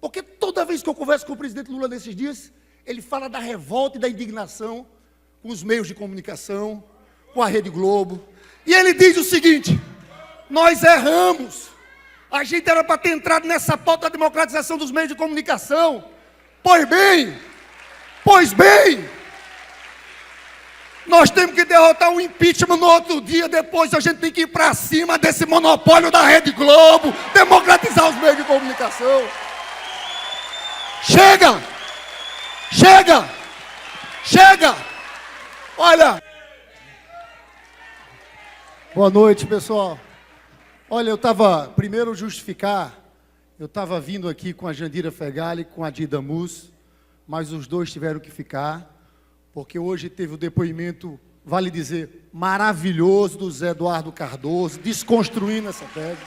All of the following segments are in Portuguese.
Porque toda vez que eu converso com o presidente Lula nesses dias, ele fala da revolta e da indignação com os meios de comunicação, com a Rede Globo. E ele diz o seguinte: nós erramos. A gente era para ter entrado nessa pauta da democratização dos meios de comunicação. Pois bem, nós temos que derrotar o impeachment no outro dia. Depois a gente tem que ir para cima desse monopólio da Rede Globo, democratizar os meios de comunicação. Chega! Olha. Boa noite, pessoal. Olha, eu estava vindo aqui com a Jandira Fegali, com a Dida Mus, mas os dois tiveram que ficar, porque hoje teve o depoimento, vale dizer, maravilhoso do Zé Eduardo Cardoso, desconstruindo essa tese.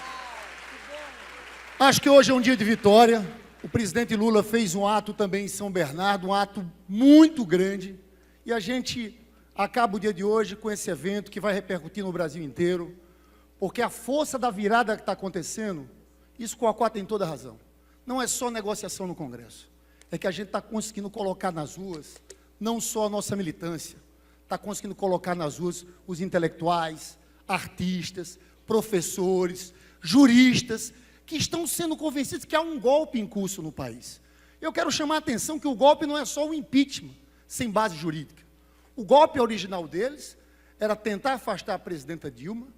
Acho que hoje é um dia de vitória. O presidente Lula fez um ato também em São Bernardo, um ato muito grande, e a gente acaba o dia de hoje com esse evento que vai repercutir no Brasil inteiro, porque a força da virada que está acontecendo, isso Coacá tem toda a razão. Não é só negociação no Congresso, é que a gente está conseguindo colocar nas ruas, não só a nossa militância, está conseguindo colocar nas ruas os intelectuais, artistas, professores, juristas, que estão sendo convencidos que há um golpe em curso no país. Eu quero chamar a atenção que o golpe não é só o impeachment, sem base jurídica. O golpe original deles era tentar afastar a presidenta Dilma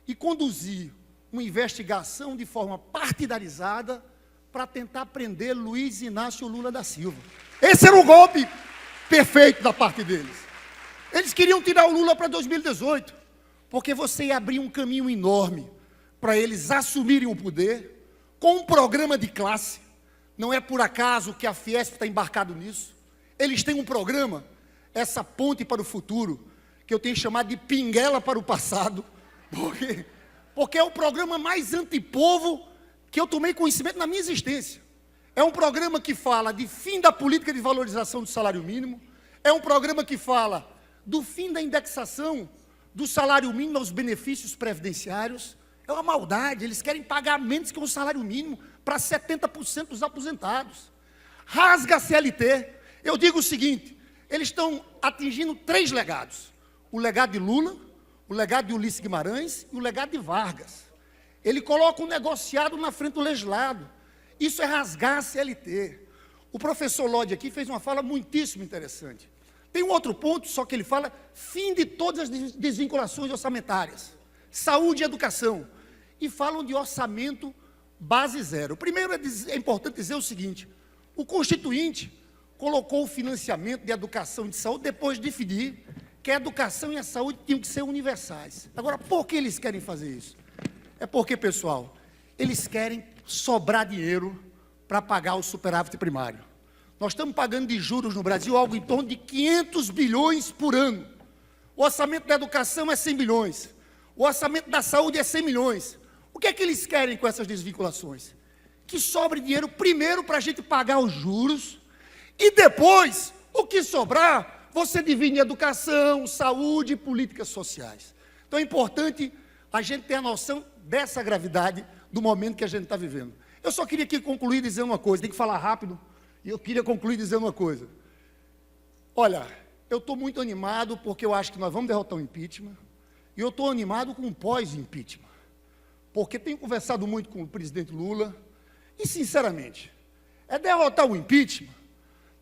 e conduzir uma investigação de forma partidarizada para tentar prender Luiz Inácio Lula da Silva. Esse era o golpe perfeito da parte deles. Eles queriam tirar o Lula para 2018, porque você ia abrir um caminho enorme para eles assumirem o poder com um programa de classe. Não é por acaso que a Fiesp está embarcado nisso. Eles têm um programa, essa ponte para o futuro, que eu tenho chamado de pinguela para o passado, porque é o programa mais antipovo que eu tomei conhecimento na minha existência. É um programa que fala de fim da política de valorização do salário mínimo, é um programa que fala do fim da indexação do salário mínimo aos benefícios previdenciários. É uma maldade, eles querem pagar menos que o salário mínimo para 70% dos aposentados. Rasga a CLT. Eu digo o seguinte: eles estão atingindo 3 legados. O legado de Lula, o legado de Ulisses Guimarães e o legado de Vargas. Ele coloca um negociado na frente do legislado. Isso é rasgar a CLT. O professor Lodi aqui fez uma fala muitíssimo interessante. Tem um outro ponto, só que ele fala fim de todas as desvinculações orçamentárias. Saúde e educação. E falam de orçamento base zero. Primeiro é importante dizer o seguinte: o Constituinte colocou o financiamento de educação e de saúde depois de definir que a educação e a saúde tinham que ser universais. Agora, por que eles querem fazer isso? É porque, pessoal, eles querem sobrar dinheiro para pagar o superávit primário. Nós estamos pagando de juros no Brasil algo em torno de 500 bilhões por ano. O orçamento da educação é 100 bilhões. O orçamento da saúde é 100 milhões. O que é que eles querem com essas desvinculações? Que sobre dinheiro primeiro para a gente pagar os juros e depois, o que sobrar, você divide em educação, saúde e políticas sociais. Então é importante a gente ter a noção dessa gravidade do momento que a gente está vivendo. Eu só queria aqui concluir dizendo uma coisa, tem que falar rápido, e eu queria concluir dizendo uma coisa. Olha, eu estou muito animado porque eu acho que nós vamos derrotar o impeachment, e eu estou animado com o pós-impeachment, porque tenho conversado muito com o presidente Lula, e sinceramente, é derrotar o impeachment.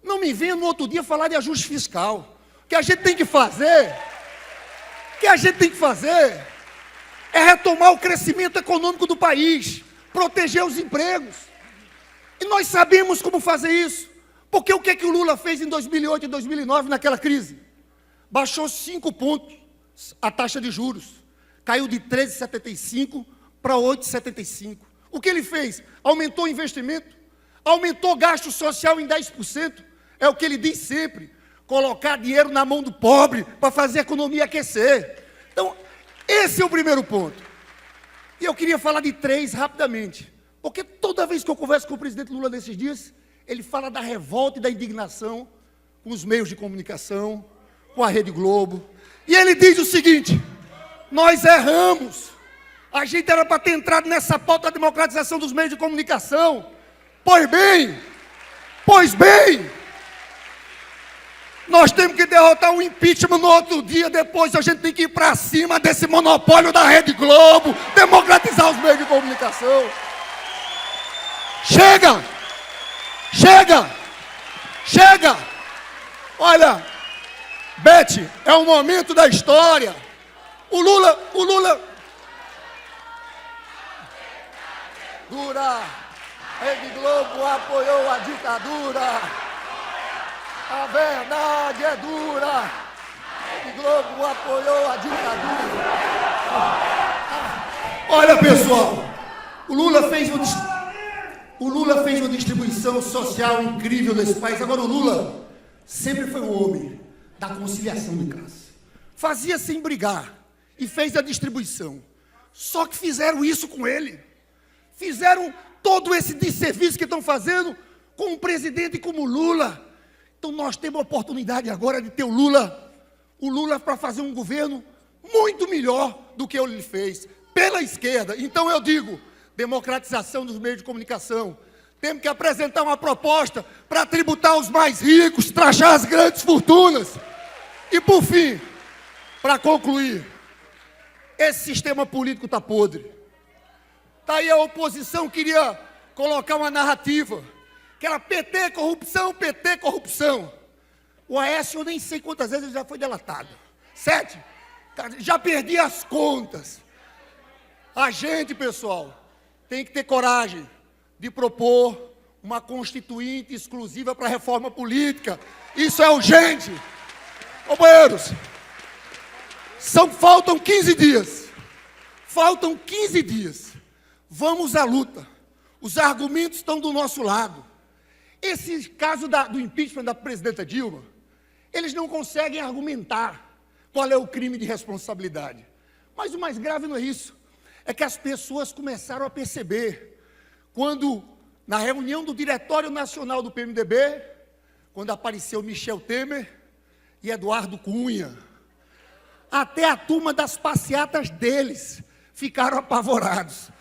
Não me venha no outro dia falar de ajuste fiscal. O que a gente tem que fazer, é retomar o crescimento econômico do país, proteger os empregos. E nós sabemos como fazer isso. Porque o que é que o Lula fez em 2008 e 2009 naquela crise? Baixou 5 pontos a taxa de juros. Caiu de 13,75 para 8,75. O que ele fez? Aumentou o investimento, aumentou o gasto social em 10%. É o que ele diz sempre: colocar dinheiro na mão do pobre para fazer a economia aquecer. Então, esse é o primeiro ponto. E eu queria falar de 3 rapidamente, porque toda vez que eu converso com o presidente Lula nesses dias, ele fala da revolta e da indignação com os meios de comunicação, com a Rede Globo. E ele diz o seguinte: nós erramos. A gente era para ter entrado nessa pauta da democratização dos meios de comunicação. Pois bem, nós temos que derrotar o impeachment no outro dia, depois a gente tem que ir para cima desse monopólio da Rede Globo, democratizar os meios de comunicação. Chega! Olha, Beth, é um momento da história. O Lula... Dura! Rede Globo apoiou a ditadura. A verdade é dura. Rede Globo apoiou a ditadura. Olha, pessoal, o Lula fez uma distribuição social incrível nesse país. Agora, o Lula sempre foi o homem da conciliação de classe. Fazia sem brigar e fez a distribuição. Só que fizeram isso com ele. Fizeram todo esse desserviço que estão fazendo com um presidente como o Lula. Então nós temos a oportunidade agora de ter o Lula para fazer um governo muito melhor do que ele fez, pela esquerda. Então eu digo, democratização dos meios de comunicação. Temos que apresentar uma proposta para tributar os mais ricos, taxar as grandes fortunas. E por fim, para concluir, esse sistema político está podre. Está aí a oposição queria colocar uma narrativa, que era PT, corrupção. O Aécio, eu nem sei quantas vezes ele já foi delatado. 7. Já perdi as contas. A gente, pessoal, tem que ter coragem de propor uma constituinte exclusiva para a reforma política. Isso é urgente. Companheiros, faltam 15 dias. Faltam 15 dias. Vamos à luta. Os argumentos estão do nosso lado. Esse caso do impeachment da presidenta Dilma, eles não conseguem argumentar qual é o crime de responsabilidade. Mas o mais grave não é isso. É que as pessoas começaram a perceber, quando, na reunião do Diretório Nacional do PMDB, quando apareceu Michel Temer e Eduardo Cunha, até a turma das passeatas deles ficaram apavorados.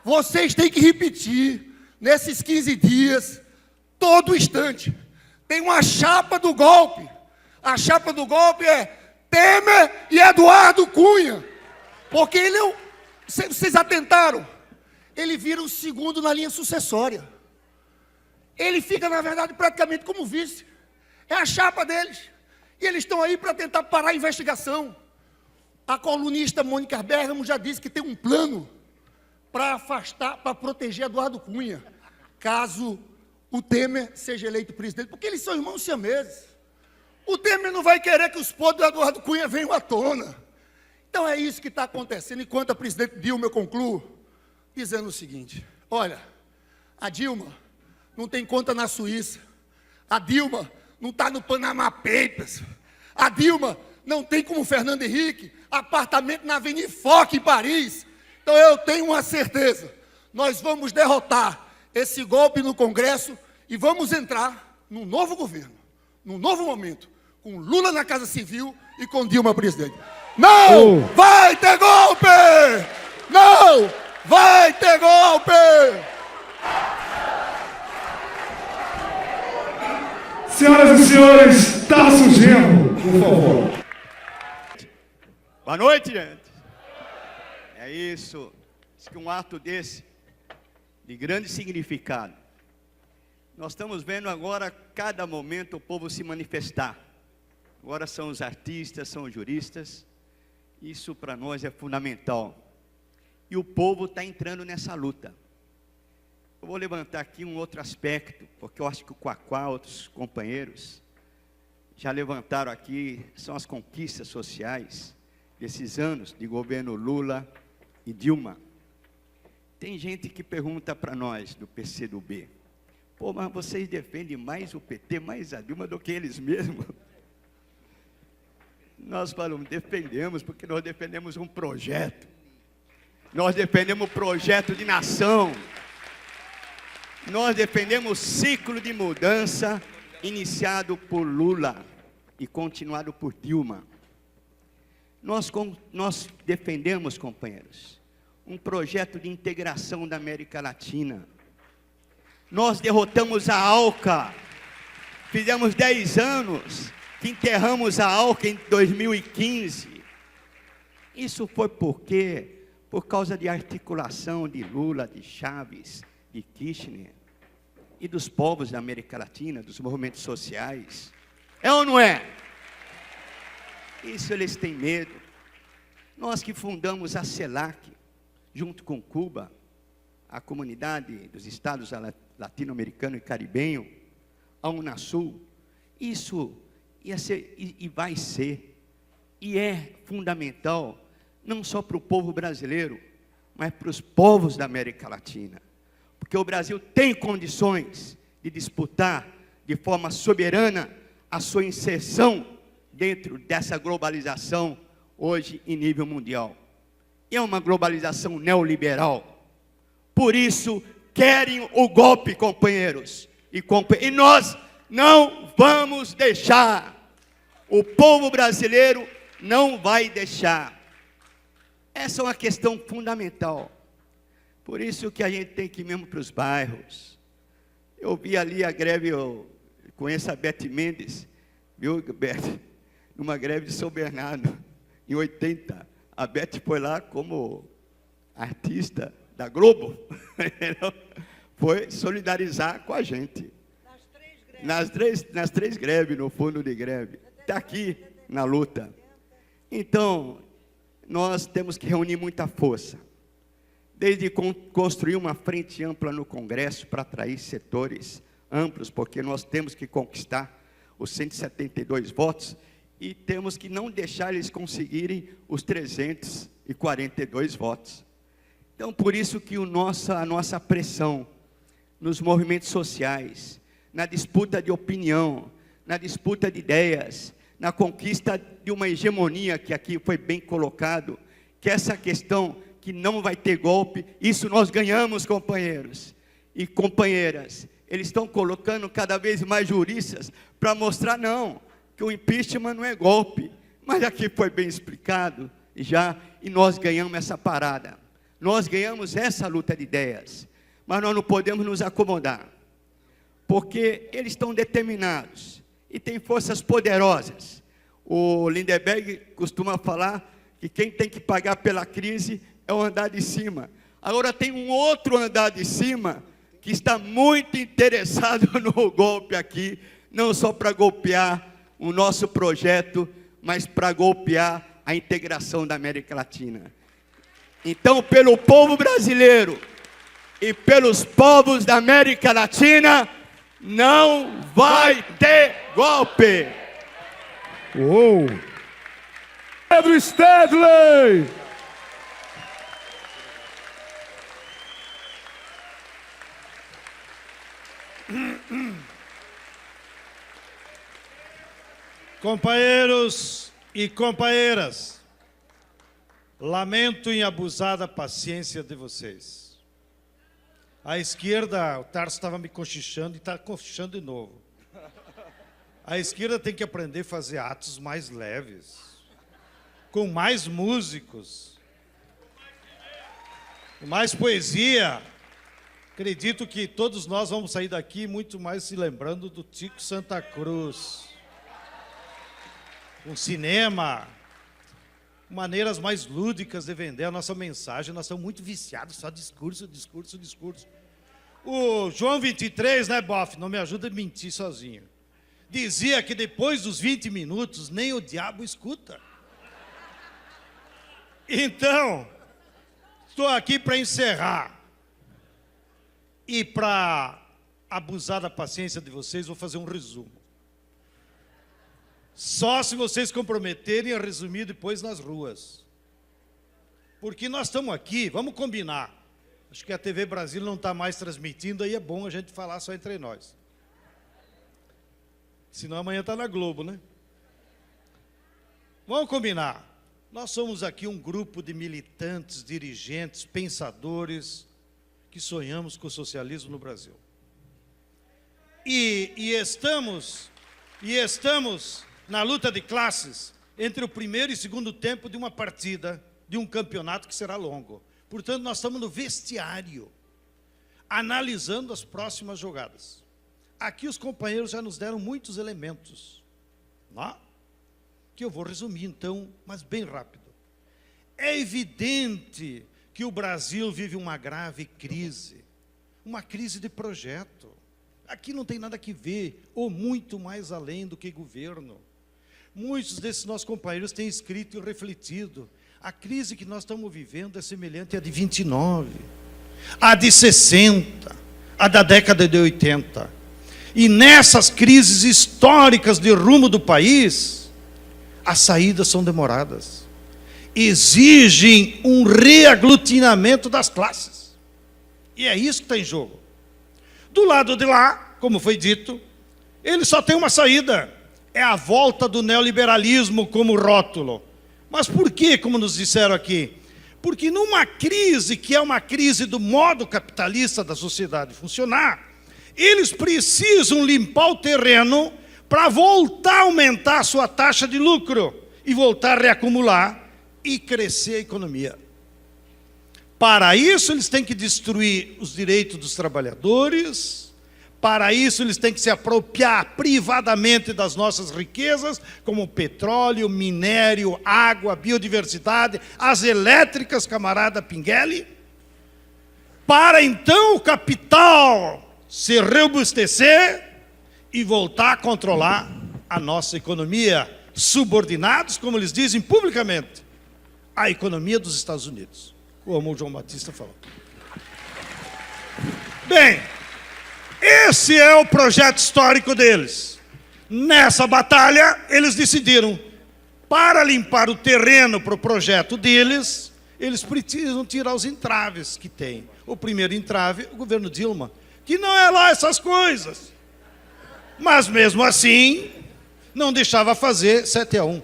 Vocês têm que repetir, nesses 15 dias, todo instante. Tem uma chapa do golpe. A chapa do golpe é Temer e Eduardo Cunha. Porque ele é o... Vocês atentaram? Ele vira o segundo na linha sucessória. Ele fica, na verdade, praticamente como vice. É a chapa deles. E eles estão aí para tentar parar a investigação. A colunista Mônica Bergamo já disse que tem um plano para afastar, para proteger Eduardo Cunha, caso o Temer seja eleito presidente, porque eles são irmãos siameses. O Temer não vai querer que os podres do Eduardo Cunha venham à tona. Então é isso que está acontecendo. Enquanto a presidente Dilma, eu concluo dizendo o seguinte: olha, a Dilma não tem conta na Suíça, a Dilma não está no Panama Papers, a Dilma não tem, como Fernando Henrique, apartamento na Avenida Foch, em Paris. Então eu tenho uma certeza, nós vamos derrotar esse golpe no Congresso e vamos entrar num novo governo, num novo momento, com Lula na Casa Civil e com Dilma presidente. Não vai ter golpe! Não vai ter golpe! Senhoras e senhores, Tarso Genro, por favor. Boa noite, gente. É isso. Diz que um ato desse, de grande significado. Nós estamos vendo agora, cada momento, o povo se manifestar. Agora são os artistas, são os juristas. Isso para nós é fundamental. E o povo está entrando nessa luta. Eu vou levantar aqui um outro aspecto, porque eu acho que o Quaquá, outros companheiros, já levantaram aqui, são as conquistas sociais desses anos de governo Lula e Dilma. Tem gente que pergunta para nós, do PCdoB, pô, mas vocês defendem mais o PT, mais a Dilma do que eles mesmos? Nós falamos, defendemos, porque nós defendemos um projeto. Nós defendemos um projeto de nação. Nós defendemos o ciclo de mudança iniciado por Lula e continuado por Dilma. Nós defendemos, companheiros, um projeto de integração da América Latina. Nós derrotamos a ALCA. Fizemos 10 anos que enterramos a ALCA em 2015. Isso foi por causa de articulação de Lula, de Chaves, de Kirchner e dos povos da América Latina, dos movimentos sociais. É ou não é? Isso eles têm medo. Nós que fundamos a CELAC, junto com Cuba, a comunidade dos estados latino-americano e caribenho, a Unasul, isso ia ser e vai ser, e é fundamental, não só para o povo brasileiro, mas para os povos da América Latina. Porque o Brasil tem condições de disputar de forma soberana a sua inserção dentro dessa globalização hoje em nível mundial. É uma globalização neoliberal. Por isso, querem o golpe, companheiros. E nós não vamos deixar. O povo brasileiro não vai deixar. Essa é uma questão fundamental. Por isso que a gente tem que ir mesmo para os bairros. Eu vi ali a greve, eu conheço a Beth Mendes, viu, Beth? Numa greve de São Bernardo, em 80. A Beth foi lá como artista da Globo, foi solidarizar com a gente. Nas três greves, no fundo de greve. Está aqui na luta. Então, nós temos que reunir muita força. Desde construir uma frente ampla no Congresso para atrair setores amplos, porque nós temos que conquistar os 172 votos e temos que não deixar eles conseguirem os 342 votos. Então, por isso que a nossa pressão nos movimentos sociais, na disputa de opinião, na disputa de ideias, na conquista de uma hegemonia, que aqui foi bem colocado, que essa questão que não vai ter golpe, isso nós ganhamos, companheiros e companheiras. Eles estão colocando cada vez mais juristas para mostrar, não, que o impeachment não é golpe. Mas aqui foi bem explicado já, e nós ganhamos essa parada. Nós ganhamos essa luta de ideias, mas nós não podemos nos acomodar, porque eles estão determinados, e tem forças poderosas. O Lindeberg costuma falar que quem tem que pagar pela crise é o andar de cima. Agora tem um outro andar de cima, que está muito interessado no golpe aqui, não só para golpear o nosso projeto, mas para golpear a integração da América Latina. Então, pelo povo brasileiro e pelos povos da América Latina, não vai ter golpe. Uou! Pedro Stedley! Companheiros e companheiras, lamento em abusar da paciência de vocês. À esquerda, o Tarso estava me cochichando e está cochichando de novo. A esquerda tem que aprender a fazer atos mais leves, com mais músicos, com mais poesia. Acredito que todos nós vamos sair daqui muito mais se lembrando do Tico Santa Cruz. Um cinema, maneiras mais lúdicas de vender a nossa mensagem. Nós estamos muito viciados, só discurso, discurso, discurso. O João 23, né, Boff? Não me ajuda a mentir sozinho. Dizia que depois dos 20 minutos, nem o diabo escuta. Então, estou aqui para encerrar. E para abusar da paciência de vocês, vou fazer um resumo. Só se vocês comprometerem a resumir depois nas ruas. Porque nós estamos aqui, vamos combinar. Acho que a TV Brasil não está mais transmitindo, aí é bom a gente falar só entre nós. Senão amanhã está na Globo, né? Vamos combinar. Nós somos aqui um grupo de militantes, dirigentes, pensadores, que sonhamos com o socialismo no Brasil. E estamos na luta de classes entre o primeiro e segundo tempo de uma partida, de um campeonato que será longo. Portanto, nós estamos no vestiário. analisando as próximas jogadas. Aqui os companheiros já nos deram muitos elementos, né? Que eu vou resumir então, mas bem rápido. É evidente que o Brasil vive uma grave crise, uma crise de projeto. Aqui não tem nada que ver, ou muito mais além do que governo. Muitos desses nossos companheiros têm escrito e refletido. A crise que nós estamos vivendo é semelhante à de 29, à de 60, à da década de 80. E nessas crises históricas de rumo do país, as saídas são demoradas. Exigem um reaglutinamento das classes. E é isso que está em jogo. Do lado de lá, como foi dito, ele só tem uma saída. É a volta do neoliberalismo como rótulo. Mas por quê, como nos disseram aqui? Porque numa crise, que é uma crise do modo capitalista da sociedade funcionar, eles precisam limpar o terreno para voltar a aumentar a sua taxa de lucro e voltar a reacumular e crescer a economia. Para isso, eles têm que destruir os direitos dos trabalhadores. Para isso, eles têm que se apropriar privadamente das nossas riquezas, como petróleo, minério, água, biodiversidade, as elétricas, camarada Pinguelli, para então o capital se robustecer e voltar a controlar a nossa economia, subordinados, como eles dizem publicamente, à economia dos Estados Unidos, como o João Batista falou. Bem, esse é o projeto histórico deles. Nessa batalha, eles decidiram, para limpar o terreno para o projeto deles, eles precisam tirar os entraves que tem. O primeiro entrave, o governo Dilma, que não é lá essas coisas. Mas mesmo assim, não deixava fazer 7-1.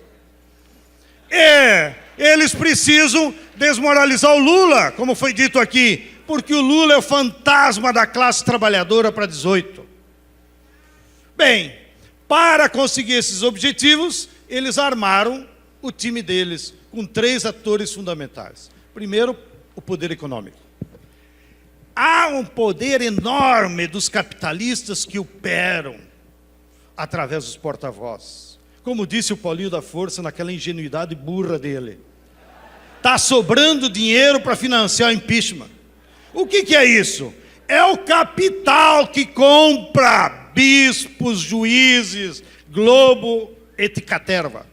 Eles precisam desmoralizar o Lula, como foi dito aqui, porque o Lula é o fantasma da classe trabalhadora para 18. Bem, para conseguir esses objetivos, eles armaram o time deles com 3 atores fundamentais. Primeiro, o poder econômico. Há um poder enorme dos capitalistas que operam através dos porta-voz. Como disse o Paulinho da Força naquela ingenuidade burra dele. Está sobrando dinheiro para financiar o impeachment. O que é isso? É o capital que compra bispos, juízes, Globo, et caterva.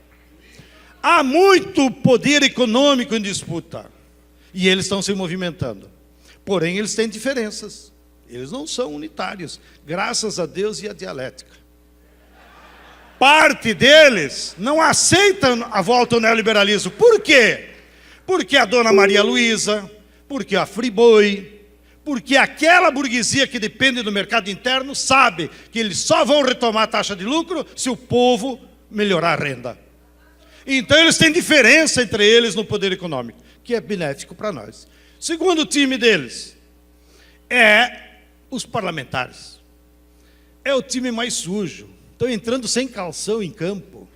Há muito poder econômico em disputa. E eles estão se movimentando. Porém, eles têm diferenças. Eles não são unitários. Graças a Deus e a dialética. Parte deles não aceita a volta ao neoliberalismo. Por quê? Porque a dona Maria Luísa, porque a Friboi, porque aquela burguesia que depende do mercado interno sabe que eles só vão retomar a taxa de lucro se o povo melhorar a renda. Então eles têm diferença entre eles no poder econômico, que é benéfico para nós. Segundo time deles é os parlamentares. É o time mais sujo. Estão entrando sem calção em campo.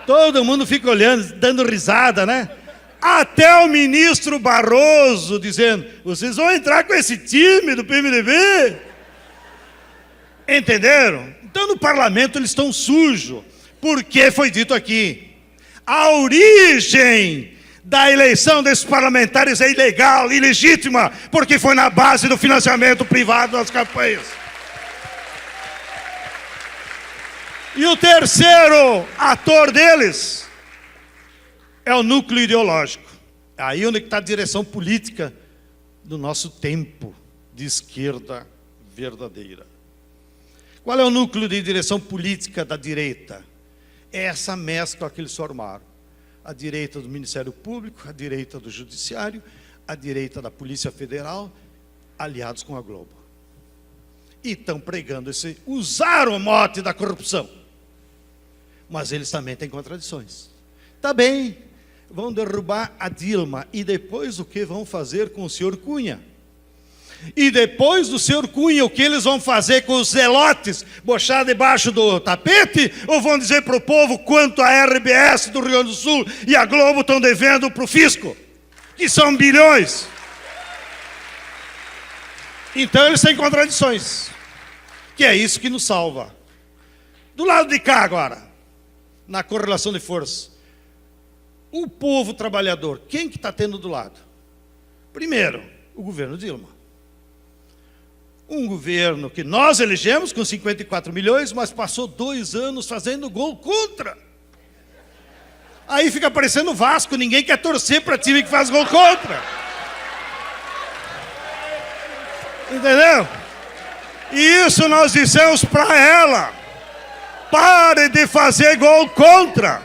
Todo mundo fica olhando, dando risada, né? Até o ministro Barroso dizendo, vocês vão entrar com esse time do PMDB? Entenderam? Então no parlamento eles estão sujos. Porque foi dito aqui, a origem da eleição desses parlamentares é ilegal, ilegítima, porque foi na base do financiamento privado das campanhas. E o terceiro ator deles é o núcleo ideológico. Aí onde está a direção política do nosso tempo de esquerda verdadeira. Qual é o núcleo de direção política da direita? É essa mescla que eles formaram. A direita do Ministério Público, a direita do Judiciário, a direita da Polícia Federal, aliados com a Globo. E estão pregando usaram o mote da corrupção. Mas eles também têm contradições. Tá bem, vão derrubar a Dilma. E depois o que vão fazer com o senhor Cunha? E depois do senhor Cunha, o que eles vão fazer com os zelotes? Bochar debaixo do tapete? Ou vão dizer para o povo quanto a RBS do Rio Grande do Sul e a Globo estão devendo para o fisco? Que são bilhões. Então eles têm contradições, que é isso que nos salva. Do lado de cá agora, na correlação de força, o povo trabalhador, quem que está tendo do lado? Primeiro, o governo Dilma. Um governo que nós elegemos com 54 milhões, mas passou 2 anos fazendo gol contra. Aí fica parecendo o Vasco, ninguém quer torcer para time que faz gol contra. Entendeu? E isso nós dissemos para ela. Pare de fazer gol contra.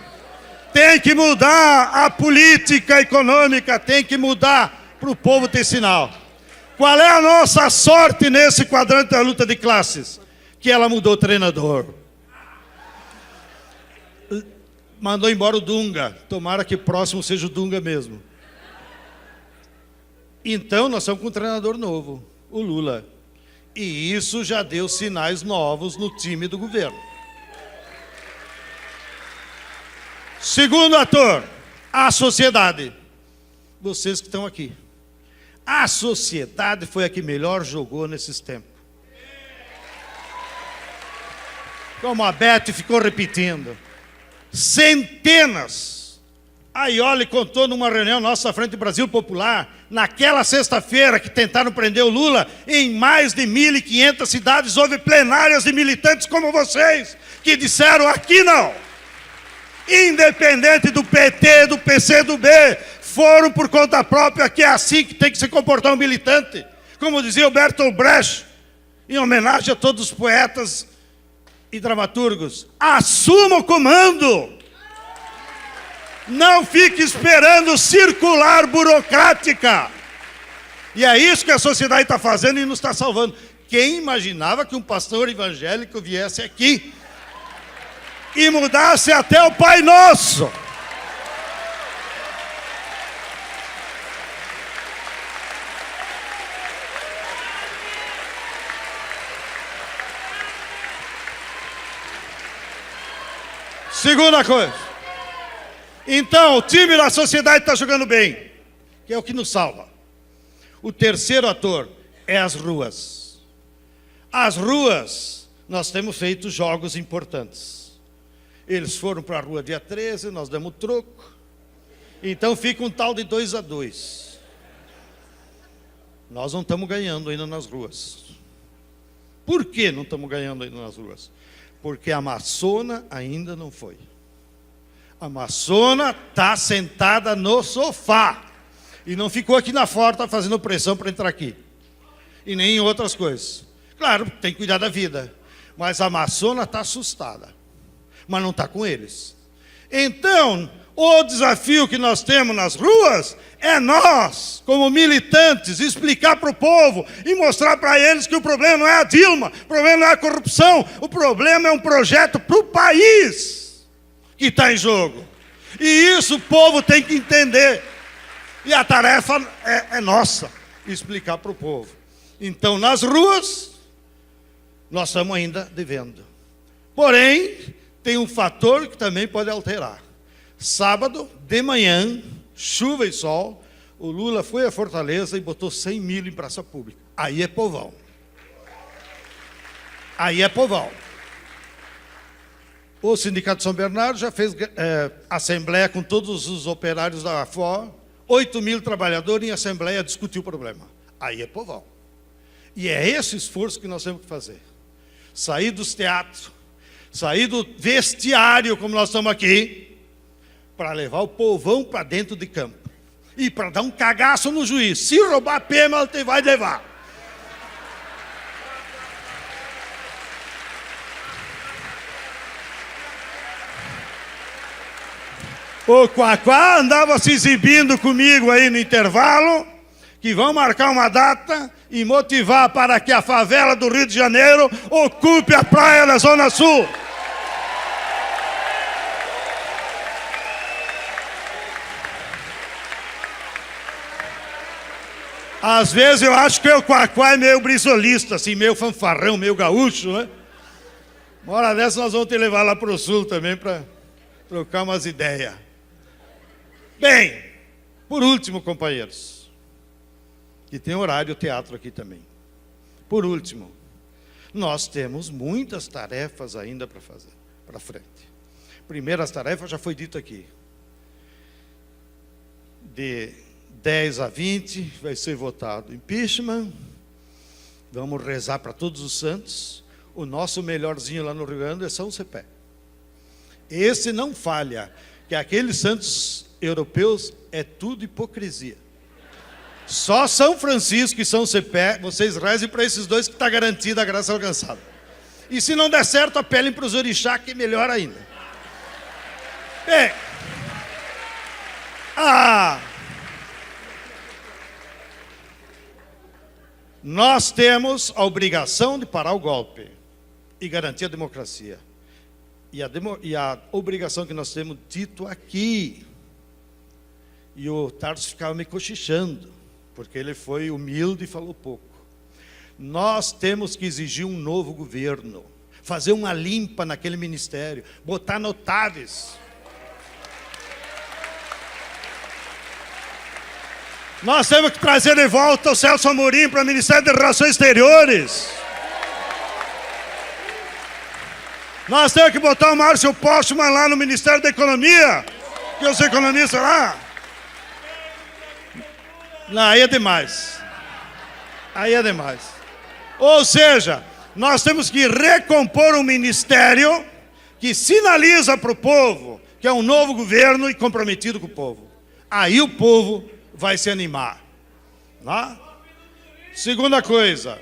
Tem que mudar a política econômica, tem que mudar para o povo ter sinal. Qual é a nossa sorte nesse quadrante da luta de classes? Que ela mudou o treinador. Mandou embora o Dunga. Tomara que o próximo seja o Dunga mesmo. Então nós estamos com um treinador novo, o Lula. E isso já deu sinais novos no time do governo. Segundo ator, a sociedade. Vocês que estão aqui. A sociedade foi a que melhor jogou nesses tempos. Como a Beth ficou repetindo. Centenas. A Iole contou numa reunião nossa Frente Brasil Popular, naquela sexta-feira que tentaram prender o Lula, em mais de 1.500 cidades houve plenárias de militantes como vocês, que disseram aqui não. Independente do PT, do PC, do B, foram por conta própria, que é assim que tem que se comportar um militante. Como dizia o Bertolt Brecht, em homenagem a todos os poetas e dramaturgos, assuma o comando. Não fique esperando circular burocrática. E é isso que a sociedade está fazendo e nos está salvando. Quem imaginava que um pastor evangélico viesse aqui e mudasse até o Pai Nosso? Segunda coisa. Então, o time da sociedade está jogando bem, que é o que nos salva. O terceiro ator é as ruas. As ruas, nós temos feito jogos importantes. Eles foram para a rua dia 13, nós demos troco. Então fica um tal de 2-2. Nós não estamos ganhando ainda nas ruas. Por que não estamos ganhando ainda nas ruas? Porque a maçona ainda não foi. A maçona está sentada no sofá. E não ficou aqui na porta fazendo pressão para entrar aqui. E nem em outras coisas. Claro, tem que cuidar da vida. Mas a maçona está assustada. Mas não está com eles. Então, o desafio que nós temos nas ruas é nós, como militantes, explicar para o povo e mostrar para eles que o problema não é a Dilma, o problema não é a corrupção, o problema é um projeto para o país que está em jogo. E isso o povo tem que entender. E a tarefa é nossa, explicar para o povo. Então, nas ruas, nós estamos ainda devendo. Porém, tem um fator que também pode alterar. Sábado, de manhã, chuva e sol, o Lula foi a Fortaleza e botou 100 mil em praça pública. Aí é povão. Aí é povão. O Sindicato de São Bernardo já fez assembleia com todos os operários da AFO, 8 mil trabalhadores em assembleia discutir o problema. Aí é povão. E é esse esforço que nós temos que fazer. Sair dos teatros, sair do vestiário, como nós estamos aqui, para levar o povão para dentro de campo. E para dar um cagaço no juiz. Se roubar pênalti, vai levar. O Quaquá andava se exibindo comigo aí no intervalo, que vão marcar uma data e motivar para que a favela do Rio de Janeiro ocupe a praia da Zona Sul. Às vezes eu acho que o Quaquá é meio brisolista, assim, meio fanfarrão, meio gaúcho, né? Uma hora dessa nós vamos te levar lá para o sul também para trocar umas ideias. Bem, por último, companheiros, que tem horário teatro aqui também. Por último, nós temos muitas tarefas ainda para fazer, para frente. Primeiras tarefas já foi dito aqui. De 10 a 20 vai ser votado impeachment. Vamos rezar para todos os santos. O nosso melhorzinho lá no Rio Grande é São Cepé. Esse não falha, que aqueles santos europeus é tudo hipocrisia. Só São Francisco e São Cepé, vocês rezem para esses dois que está garantida a graça alcançada. E se não der certo, apelem para os orixá, que é melhor ainda. Bem, nós temos a obrigação de parar o golpe e garantir a democracia. E a obrigação que nós temos dito aqui. E o Tarso ficava me cochichando, porque ele foi humilde e falou pouco. Nós temos que exigir um novo governo, fazer uma limpa naquele ministério, botar notáveis. Nós temos que trazer de volta o Celso Amorim para o Ministério das Relações Exteriores. Nós temos que botar o Márcio Postman lá no Ministério da Economia, que eu sou economista lá. Não, aí é demais. Aí é demais. Ou seja, nós temos que recompor um ministério que sinaliza para o povo que é um novo governo e comprometido com o povo. Aí o povo vai se animar. Tá? Segunda coisa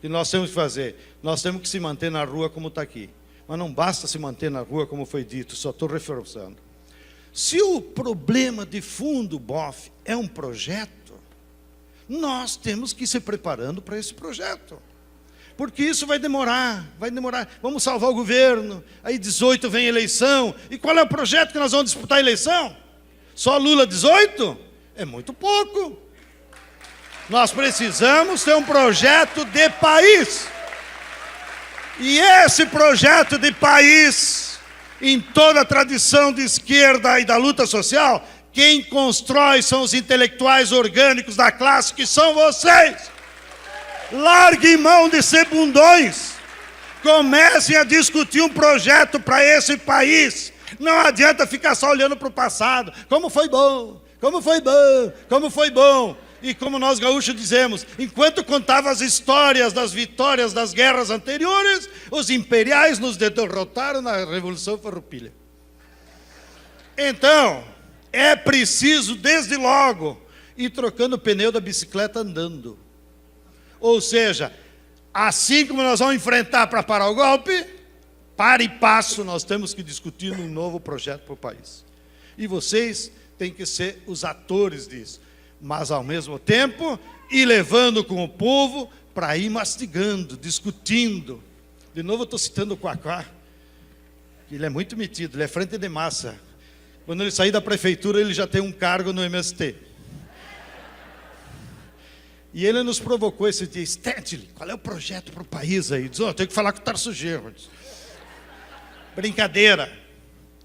que nós temos que fazer, nós temos que se manter na rua como está aqui. Mas não basta se manter na rua como foi dito, só estou reforçando. Se o problema de fundo, BOF, é um projeto, nós temos que ir se preparando para esse projeto. Porque isso vai demorar. Vamos salvar o governo, aí 18 vem eleição. E qual é o projeto que nós vamos disputar a eleição? Só Lula 18? É muito pouco. Nós precisamos ter um projeto de país. E esse projeto de país, em toda a tradição de esquerda e da luta social, quem constrói são os intelectuais orgânicos da classe, que são vocês. Larguem mão de ser bundões. Comecem a discutir um projeto para esse país. Não adianta ficar só olhando para o passado. Como foi bom, como foi bom, como foi bom. E como nós gaúchos dizemos, enquanto contava as histórias das vitórias das guerras anteriores, os imperiais nos derrotaram na Revolução Farroupilha. Então, é preciso, desde logo, ir trocando o pneu da bicicleta andando. Ou seja, assim como nós vamos enfrentar para parar o golpe, para e passo, nós temos que discutir um novo projeto para o país. E vocês têm que ser os atores disso. Mas, ao mesmo tempo, ir levando com o povo para ir mastigando, discutindo. De novo, eu estou citando o Quaquá, que ele é muito metido, ele é frente de massa. Quando ele sair da prefeitura, ele já tem um cargo no MST. E ele nos provocou esse dia: Stedley, qual é o projeto para o país aí? Diz, eu tenho que falar com o Tarso Genro. Brincadeira.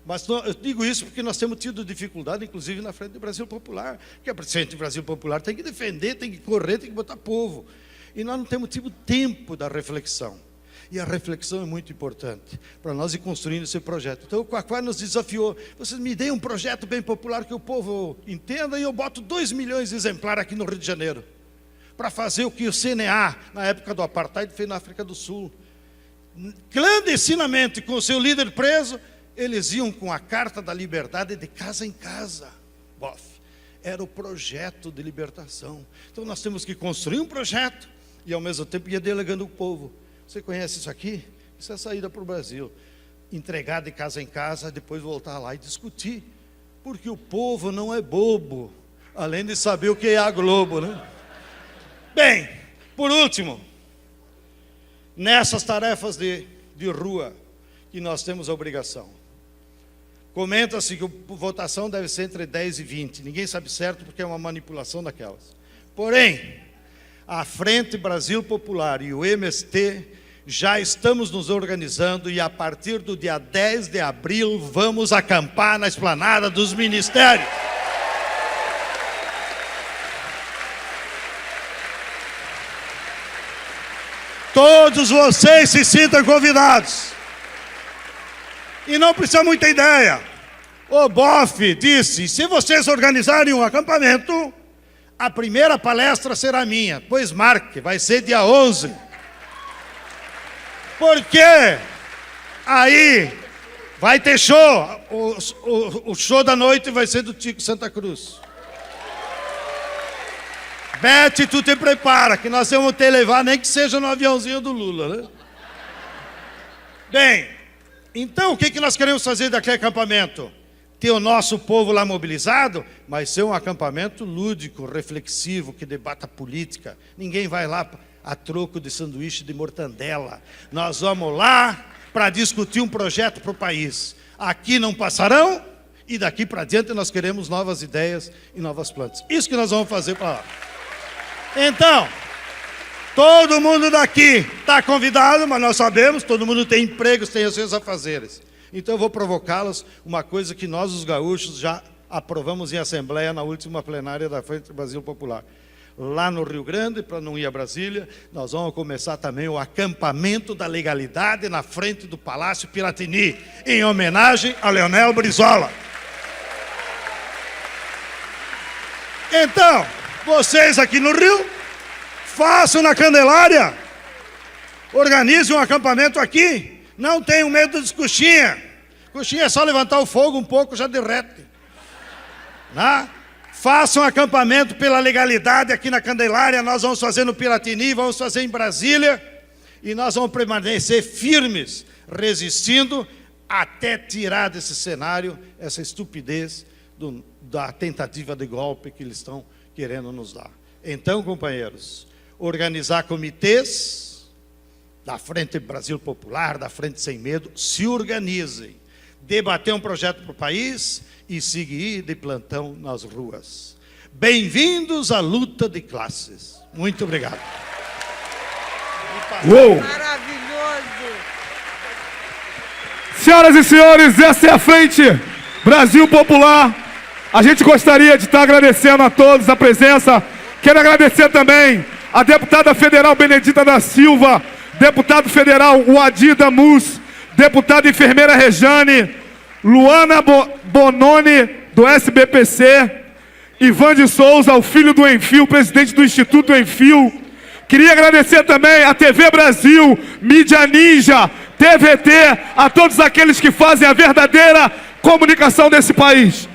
Mas eu digo isso porque nós temos tido dificuldade, inclusive na frente do Brasil Popular. Porque a frente do Brasil Popular tem que defender, tem que correr, tem que botar povo. E nós não temos tido tempo da reflexão. E a reflexão é muito importante para nós ir construindo esse projeto. Então o Quaquá nos desafiou: vocês me deem um projeto bem popular que o povo entenda, e eu boto 2 milhões de exemplares aqui no Rio de Janeiro, para fazer o que o CNA, na época do apartheid, fez na África do Sul. Clandestinamente, com o seu líder preso, eles iam com a Carta da Liberdade de casa em casa. BOF. Era o projeto de libertação. Então nós temos que construir um projeto e, ao mesmo tempo, ir delegando o povo. Você conhece isso aqui? Isso é a saída para o Brasil. Entregar de casa em casa, depois voltar lá e discutir. Porque o povo não é bobo, além de saber o que é a Globo, né? Bem, por último, nessas tarefas de rua que nós temos a obrigação, comenta-se que a votação deve ser entre 10 e 20. Ninguém sabe certo porque é uma manipulação daquelas. Porém, a Frente Brasil Popular e o MST já estamos nos organizando e a partir do dia 10 de abril vamos acampar na esplanada dos ministérios. Todos vocês se sintam convidados. E não precisa muita ideia. O Boff disse, se vocês organizarem um acampamento, a primeira palestra será minha. Pois marque, vai ser dia 11. Porque aí vai ter show. O show da noite vai ser do Tico Santa Cruz. Bete, tu te prepara, que nós vamos te levar, nem que seja no aviãozinho do Lula, né? Bem, então o que nós queremos fazer daquele acampamento? Ter o nosso povo lá mobilizado, mas ser um acampamento lúdico, reflexivo, que debata política. Ninguém vai lá a troco de sanduíche de mortandela. Nós vamos lá para discutir um projeto para o país. Aqui não passarão, e daqui para diante nós queremos novas ideias e novas plantas. Isso que nós vamos fazer para lá. Então, todo mundo daqui está convidado, mas nós sabemos, todo mundo tem empregos, tem os seus afazeres. Então eu vou provocá-los uma coisa que nós, os gaúchos, já aprovamos em assembleia na última plenária da Frente do Brasil Popular. Lá no Rio Grande, para não ir a Brasília, nós vamos começar também o acampamento da legalidade na frente do Palácio Piratini, em homenagem a Leonel Brizola. Então, vocês aqui no Rio, façam na Candelária, organizem um acampamento aqui, não tenham medo de coxinha. Coxinha é só levantar o fogo um pouco, já derrete. Né? Façam um acampamento pela legalidade aqui na Candelária, nós vamos fazer no Piratini, vamos fazer em Brasília, e nós vamos permanecer firmes, resistindo, até tirar desse cenário essa estupidez da tentativa de golpe que eles estão querendo nos dar. Então, companheiros, organizar comitês da Frente Brasil Popular, da Frente Sem Medo, se organizem, debater um projeto para o país e seguir de plantão nas ruas. Bem-vindos à luta de classes. Muito obrigado. Uou! Maravilhoso! Senhoras e senhores, essa é a Frente Brasil Popular. A gente gostaria de estar agradecendo a todos a presença. Quero agradecer também a deputada federal Benedita da Silva, deputado federal Uadi Damus, deputada enfermeira Rejane, Luana Bononi, do SBPC, Ivan de Souza, o filho do Enfio, presidente do Instituto Enfio. Queria agradecer também a TV Brasil, Mídia Ninja, TVT, a todos aqueles que fazem a verdadeira comunicação desse país.